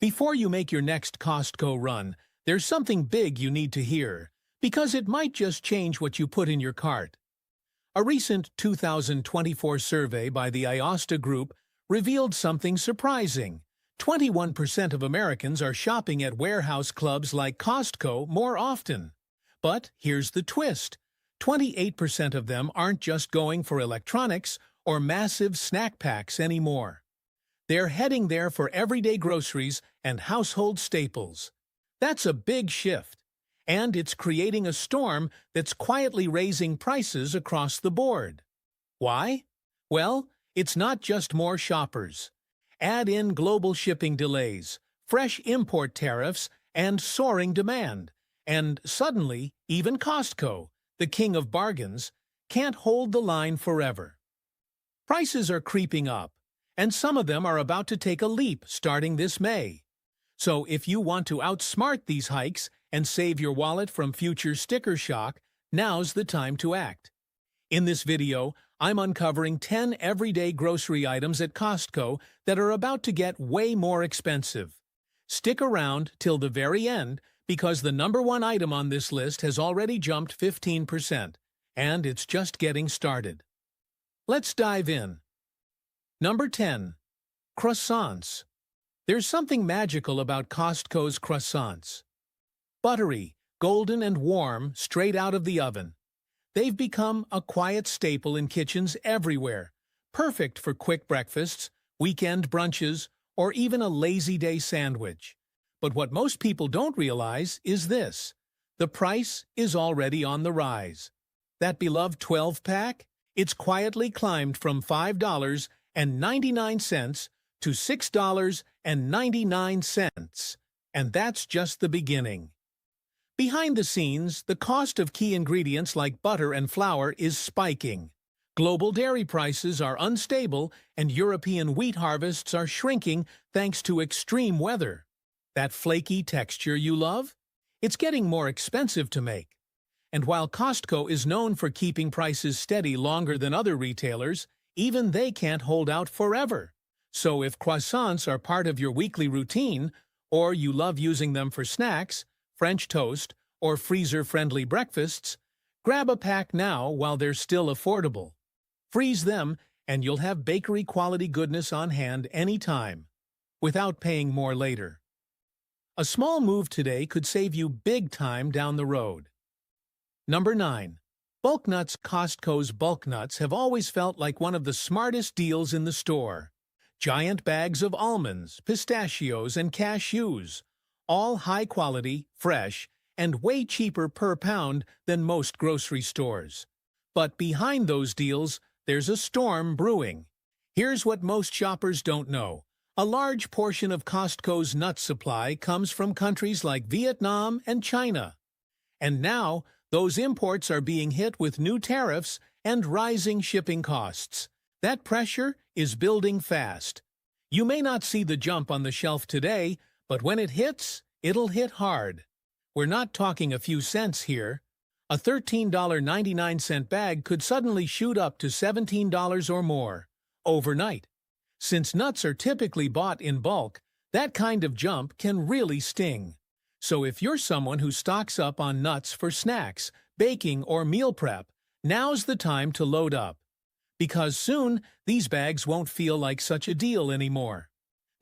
Before you make your next Costco run, there's something big you need to hear, because it might just change what you put in your cart. A recent 2024 survey by the IOSTA Group revealed something surprising. 21% of Americans are shopping at warehouse clubs like Costco more often. But here's the twist. 28% of them aren't just going for electronics or massive snack packs anymore. They're heading there for everyday groceries and household staples. That's a big shift, and it's creating a storm that's quietly raising prices across the board. Why? Well, it's not just more shoppers. Add in global shipping delays, fresh import tariffs, and soaring demand, and suddenly, even Costco, the king of bargains, can't hold the line forever. Prices are creeping up, and some of them are about to take a leap starting this May. So if you want to outsmart these hikes and save your wallet from future sticker shock, now's the time to act. In this video, I'm uncovering 10 everyday grocery items at Costco that are about to get way more expensive. Stick around till the very end because the #1 item on this list has already jumped 15%, and it's just getting started. Let's dive in. Number 10. Croissants. There's something magical about Costco's croissants. Buttery, golden and warm, straight out of the oven. They've become a quiet staple in kitchens everywhere, perfect for quick breakfasts, weekend brunches, or even a lazy day sandwich. But what most people don't realize is this: the price is already on the rise. That beloved 12-pack? It's quietly climbed from $5.99 to $6.99, and that's just the beginning. Behind the scenes, the cost of key ingredients like butter and flour is spiking. Global dairy prices are unstable, and European wheat harvests are shrinking thanks to extreme weather. That flaky texture you love? It's getting more expensive to make. And while Costco is known for keeping prices steady longer than other retailers, even they can't hold out forever. So if croissants are part of your weekly routine, or you love using them for snacks, French toast, or freezer-friendly breakfasts, grab a pack now while they're still affordable. Freeze them, and you'll have bakery-quality goodness on hand anytime, without paying more later. A small move today could save you big time down the road. Number 9. Bulk nuts. Costco's bulk nuts have always felt like one of the smartest deals in the store. Giant bags of almonds, pistachios, and cashews, all high-quality, fresh, and way cheaper per pound than most grocery stores. But behind those deals, there's a storm brewing. Here's what most shoppers don't know. A large portion of Costco's nut supply comes from countries like Vietnam and China. And now, those imports are being hit with new tariffs and rising shipping costs. That pressure is building fast. You may not see the jump on the shelf today, but when it hits, it'll hit hard. We're not talking a few cents here. A $13.99 bag could suddenly shoot up to $17 or more, overnight. Since nuts are typically bought in bulk, that kind of jump can really sting. So if you're someone who stocks up on nuts for snacks, baking, or meal prep, now's the time to load up. Because soon, these bags won't feel like such a deal anymore.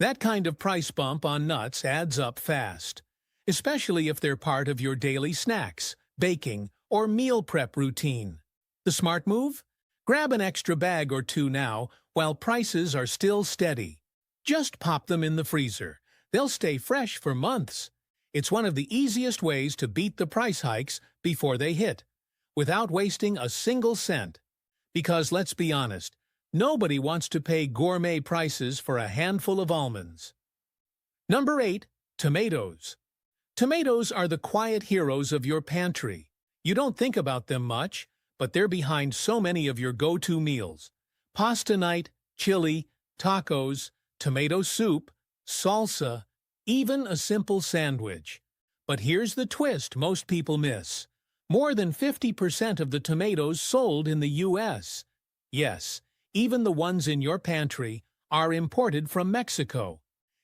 That kind of price bump on nuts adds up fast, especially if they're part of your daily snacks, baking, or meal prep routine. The smart move? Grab an extra bag or two now while prices are still steady. Just pop them in the freezer. They'll stay fresh for months. It's one of the easiest ways to beat the price hikes before they hit, without wasting a single cent. Because let's be honest, nobody wants to pay gourmet prices for a handful of almonds. Number 8. Tomatoes. Tomatoes are the quiet heroes of your pantry. You don't think about them much, but they're behind so many of your go-to meals. Pasta night, chili, tacos, tomato soup, salsa, even a simple sandwich. But here's the twist most people miss. More than 50% of the tomatoes sold in the U.S. Yes, even the ones in your pantry are imported from Mexico.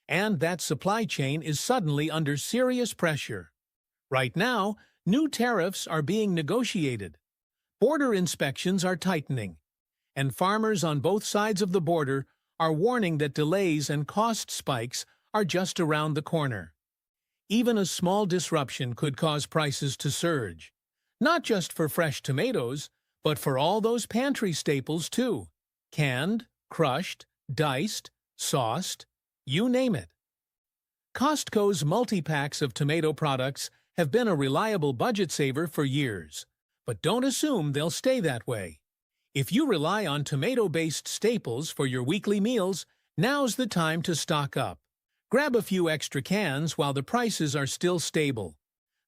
and that supply chain is suddenly under serious pressure. Right now, new tariffs are being negotiated. Border inspections are tightening, and farmers on both sides of the border are warning that delays and cost spikes are just around the corner. Even a small disruption could cause prices to surge, not just for fresh tomatoes, but for all those pantry staples too. Canned, crushed, diced, sauced, you name it. Costco's multi-packs of tomato products have been a reliable budget saver for years, but don't assume they'll stay that way. If you rely on tomato-based staples for your weekly meals, now's the time to stock up. Grab a few extra cans while the prices are still stable.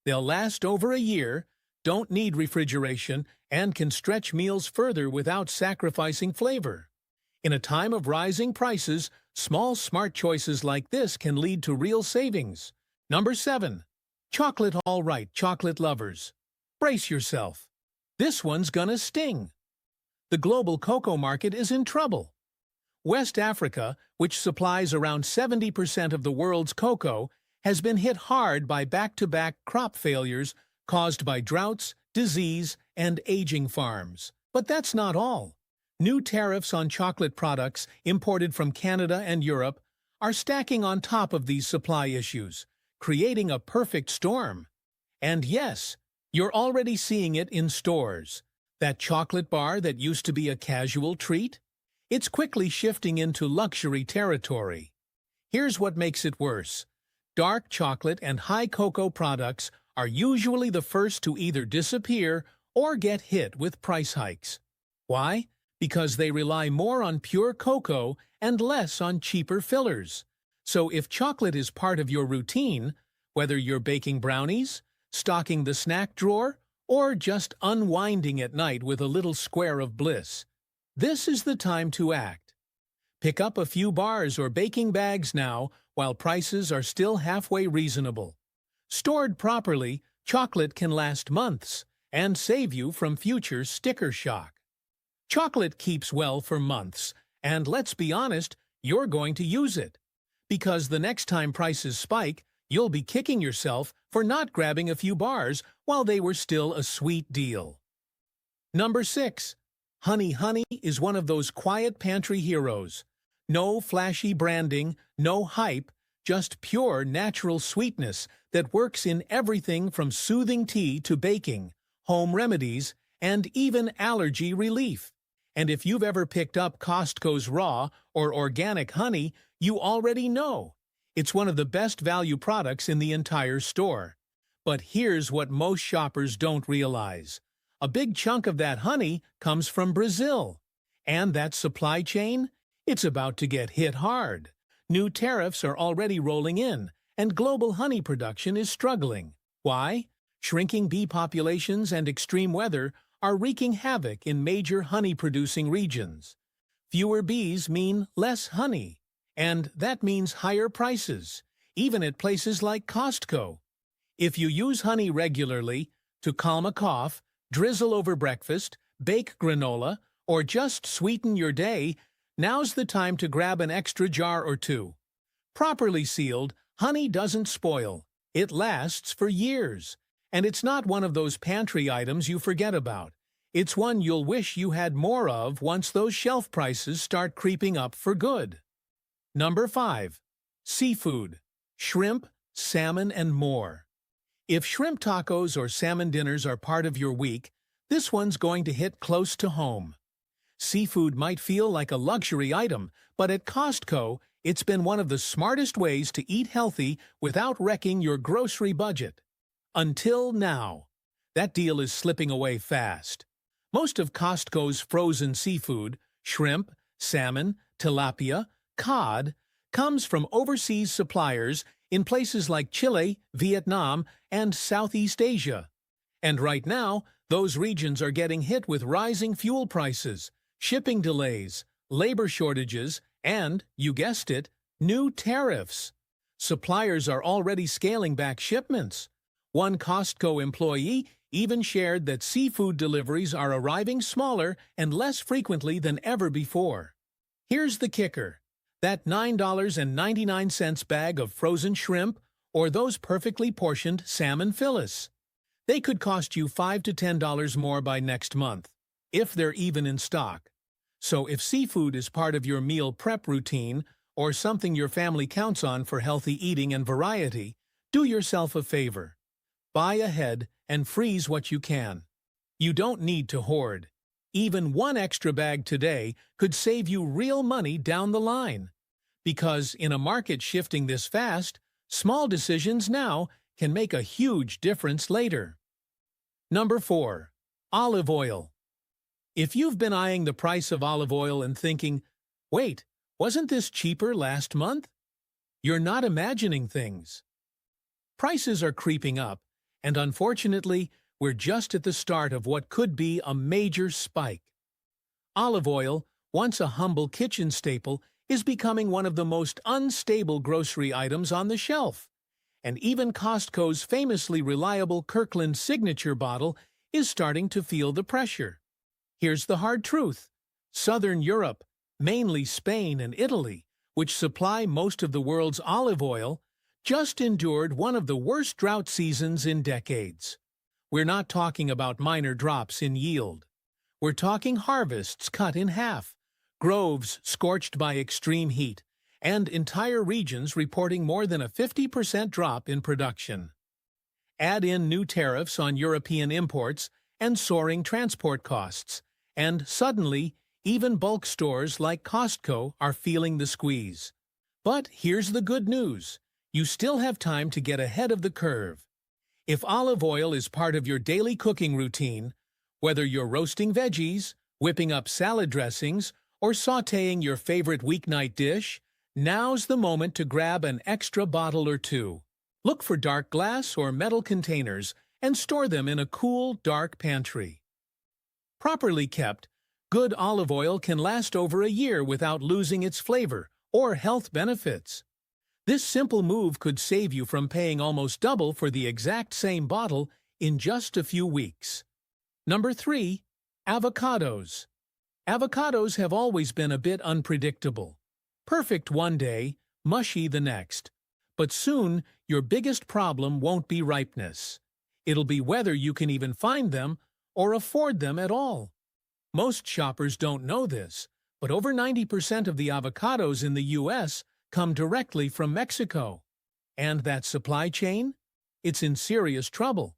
They'll last over a year, don't need refrigeration, and can stretch meals further without sacrificing flavor. In a time of rising prices, small smart choices like this can lead to real savings. Number 7. Chocolate. All right, chocolate lovers. Brace yourself. This one's gonna sting. The global cocoa market is in trouble. West Africa, which supplies around 70% of the world's cocoa, has been hit hard by back-to-back crop failures caused by droughts, disease, and aging farms. But that's not all. New tariffs on chocolate products imported from Canada and Europe are stacking on top of these supply issues, creating a perfect storm. And yes, you're already seeing it in stores. That chocolate bar that used to be a casual treat? It's quickly shifting into luxury territory. Here's what makes it worse. Dark chocolate and high cocoa products are usually the first to either disappear or get hit with price hikes. Why? Because they rely more on pure cocoa and less on cheaper fillers. So if chocolate is part of your routine, whether you're baking brownies, stocking the snack drawer, or just unwinding at night with a little square of bliss, this is the time to act. Pick up a few bars or baking bags now while prices are still halfway reasonable. Stored properly, chocolate can last months and save you from future sticker shock. Chocolate keeps well for months, and let's be honest, you're going to use it. Because the next time prices spike, you'll be kicking yourself for not grabbing a few bars while they were still a sweet deal. Number 6. Honey. Honey is one of those quiet pantry heroes. No flashy branding, no hype, just pure natural sweetness that works in everything from soothing tea to baking, home remedies, and even allergy relief. And if you've ever picked up Costco's raw or organic honey, you already know. It's one of the best value products in the entire store. But here's what most shoppers don't realize. A big chunk of that honey comes from Brazil. And that supply chain? It's about to get hit hard. New tariffs are already rolling in, and global honey production is struggling. Why? Shrinking bee populations and extreme weather are wreaking havoc in major honey-producing regions. Fewer bees mean less honey, and that means higher prices, even at places like Costco. If you use honey regularly to calm a cough, drizzle over breakfast, bake granola, or just sweeten your day, now's the time to grab an extra jar or two. Properly sealed, honey doesn't spoil. It lasts for years. And it's not one of those pantry items you forget about. It's one you'll wish you had more of once those shelf prices start creeping up for good. Number 5. Seafood. Shrimp, salmon, and more. If shrimp tacos or salmon dinners are part of your week, this one's going to hit close to home. Seafood might feel like a luxury item, but at Costco, it's been one of the smartest ways to eat healthy without wrecking your grocery budget. Until now. That deal is slipping away fast. Most of Costco's frozen seafood, shrimp, salmon, tilapia, cod, comes from overseas suppliers in places like Chile, Vietnam, and Southeast Asia. And right now, those regions are getting hit with rising fuel prices, shipping delays, labor shortages, and, you guessed it, new tariffs. Suppliers are already scaling back shipments. One Costco employee even shared that seafood deliveries are arriving smaller and less frequently than ever before. Here's the kicker. That $9.99 bag of frozen shrimp or those perfectly portioned salmon fillets. They could cost you $5 to $10 more by next month, if they're even in stock. So if seafood is part of your meal prep routine or something your family counts on for healthy eating and variety, do yourself a favor. Buy ahead and freeze what you can. You don't need to hoard. Even one extra bag today could save you real money down the line. Because in a market shifting this fast, small decisions now can make a huge difference later. Number 4. Olive oil. If you've been eyeing the price of olive oil and thinking, wait, wasn't this cheaper last month? You're not imagining things. Prices are creeping up, and unfortunately, we're just at the start of what could be a major spike. Olive oil, once a humble kitchen staple, is becoming one of the most unstable grocery items on the shelf. And even Costco's famously reliable Kirkland Signature bottle is starting to feel the pressure. Here's the hard truth. Southern Europe, mainly Spain and Italy, which supply most of the world's olive oil, just endured one of the worst drought seasons in decades. We're not talking about minor drops in yield. We're talking harvests cut in half, groves scorched by extreme heat, and entire regions reporting more than a 50% drop in production. Add in new tariffs on European imports and soaring transport costs, and suddenly, even bulk stores like Costco are feeling the squeeze. But here's the good news. You still have time to get ahead of the curve. If olive oil is part of your daily cooking routine, whether you're roasting veggies, whipping up salad dressings, or sautéing your favorite weeknight dish, now's the moment to grab an extra bottle or two. Look for dark glass or metal containers and store them in a cool, dark pantry. Properly kept, good olive oil can last over a year without losing its flavor or health benefits. This simple move could save you from paying almost double for the exact same bottle in just a few weeks. Number 3. Avocados. Avocados have always been a bit unpredictable. Perfect one day, mushy the next. But soon, your biggest problem won't be ripeness. It'll be whether you can even find them or afford them at all. Most shoppers don't know this, but over 90% of the avocados in the U.S. come directly from Mexico. And that supply chain? It's in serious trouble.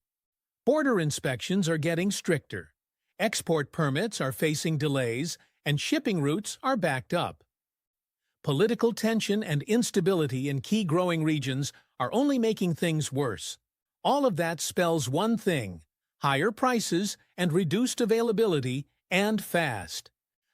Border inspections are getting stricter. Export permits are facing delays, and shipping routes are backed up. Political tension and instability in key growing regions are only making things worse. All of that spells one thing: higher prices and reduced availability, and fast.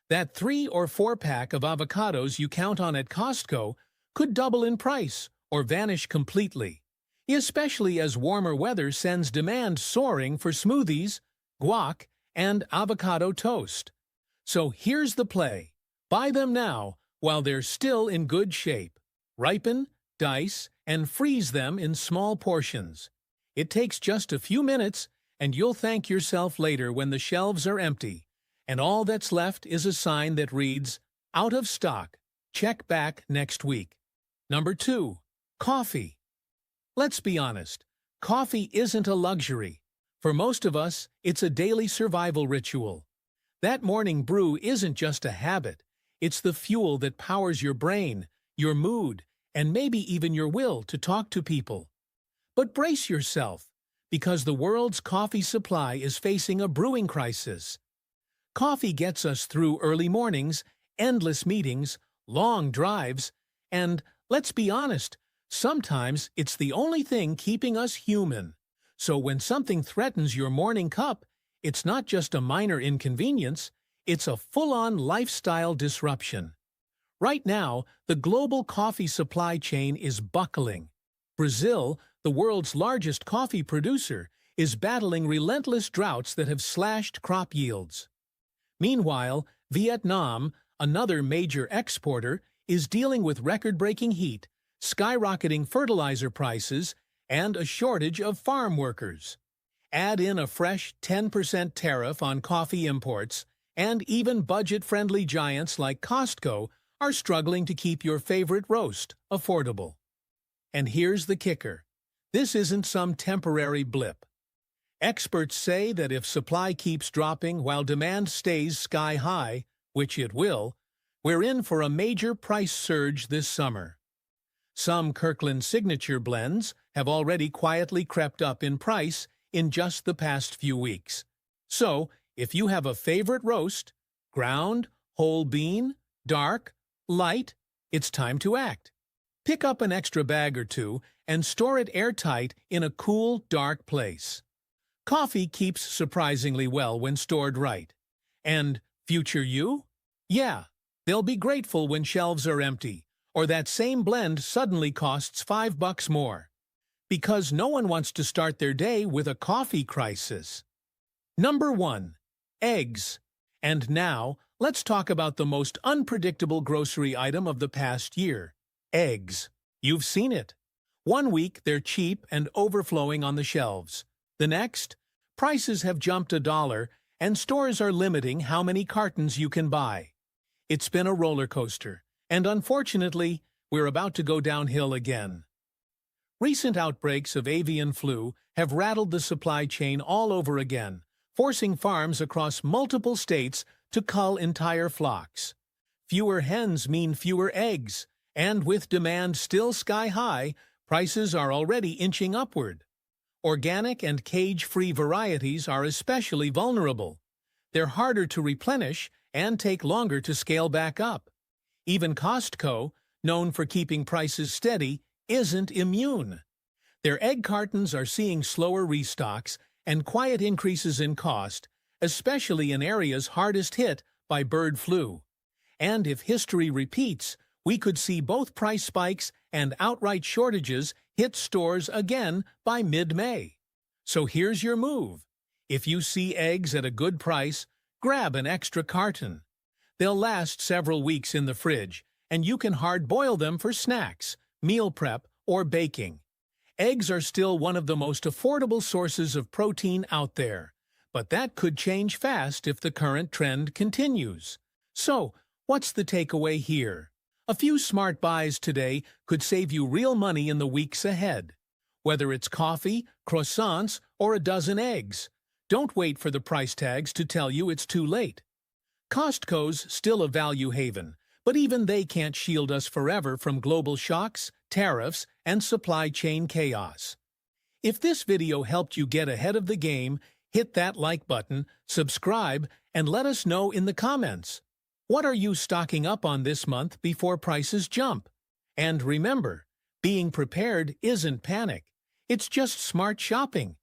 That 3 or 4 pack of avocados you count on at Costco could double in price or vanish completely, especially as warmer weather sends demand soaring for smoothies, guac, and avocado toast. So here's the play. Buy them now while they're still in good shape. Ripen, dice, and freeze them in small portions. It takes just a few minutes, and you'll thank yourself later when the shelves are empty, and all that's left is a sign that reads, "Out of stock. Check back next week." Number 2. Coffee. Let's be honest. Coffee isn't a luxury. For most of us, it's a daily survival ritual. That morning brew isn't just a habit. It's the fuel that powers your brain, your mood, and maybe even your will to talk to people. But brace yourself, because the world's coffee supply is facing a brewing crisis. Coffee gets us through early mornings, endless meetings, long drives, and, let's be honest, sometimes it's the only thing keeping us human. So when something threatens your morning cup, it's not just a minor inconvenience, it's a full-on lifestyle disruption. Right now, the global coffee supply chain is buckling. Brazil, the world's largest coffee producer, is battling relentless droughts that have slashed crop yields. Meanwhile, Vietnam, another major exporter, is dealing with record-breaking heat, skyrocketing fertilizer prices, and a shortage of farm workers. Add in a fresh 10% tariff on coffee imports, and even budget-friendly giants like Costco are struggling to keep your favorite roast affordable. And here's the kicker. This isn't some temporary blip. Experts say that if supply keeps dropping while demand stays sky-high, which it will, we're in for a major price surge this summer. Some Kirkland signature blends have already quietly crept up in price in just the past few weeks. So, if you have a favorite roast, ground, whole bean, dark, light, it's time to act. Pick up an extra bag or two and store it airtight in a cool, dark place. Coffee keeps surprisingly well when stored right. And future you? Yeah, they'll be grateful when shelves are empty, or that same blend suddenly costs $5 more. Because no one wants to start their day with a coffee crisis. Number 1. Eggs. And now, let's talk about the most unpredictable grocery item of the past year. Eggs. You've seen it. One week, they're cheap and overflowing on the shelves. The next, prices have jumped $1, and stores are limiting how many cartons you can buy. It's been a roller coaster, and unfortunately, we're about to go downhill again. Recent outbreaks of avian flu have rattled the supply chain all over again, forcing farms across multiple states to cull entire flocks. Fewer hens mean fewer eggs, and with demand still sky-high, prices are already inching upward. Organic and cage-free varieties are especially vulnerable. They're harder to replenish and take longer to scale back up. Even Costco, known for keeping prices steady, isn't immune. Their egg cartons are seeing slower restocks and quiet increases in cost, especially in areas hardest hit by bird flu. And if history repeats, we could see both price spikes and outright shortages hit stores again by mid-May. So here's your move. If you see eggs at a good price, grab an extra carton. They'll last several weeks in the fridge, and you can hard-boil them for snacks, meal prep, or baking. Eggs are still one of the most affordable sources of protein out there, but that could change fast if the current trend continues. So, what's the takeaway here? A few smart buys today could save you real money in the weeks ahead. Whether it's coffee, croissants, or a dozen eggs, don't wait for the price tags to tell you it's too late. Costco's still a value haven, but even they can't shield us forever from global shocks, tariffs, and supply chain chaos. If this video helped you get ahead of the game, hit that like button, subscribe, and let us know in the comments. What are you stocking up on this month before prices jump? And remember, being prepared isn't panic. It's just smart shopping.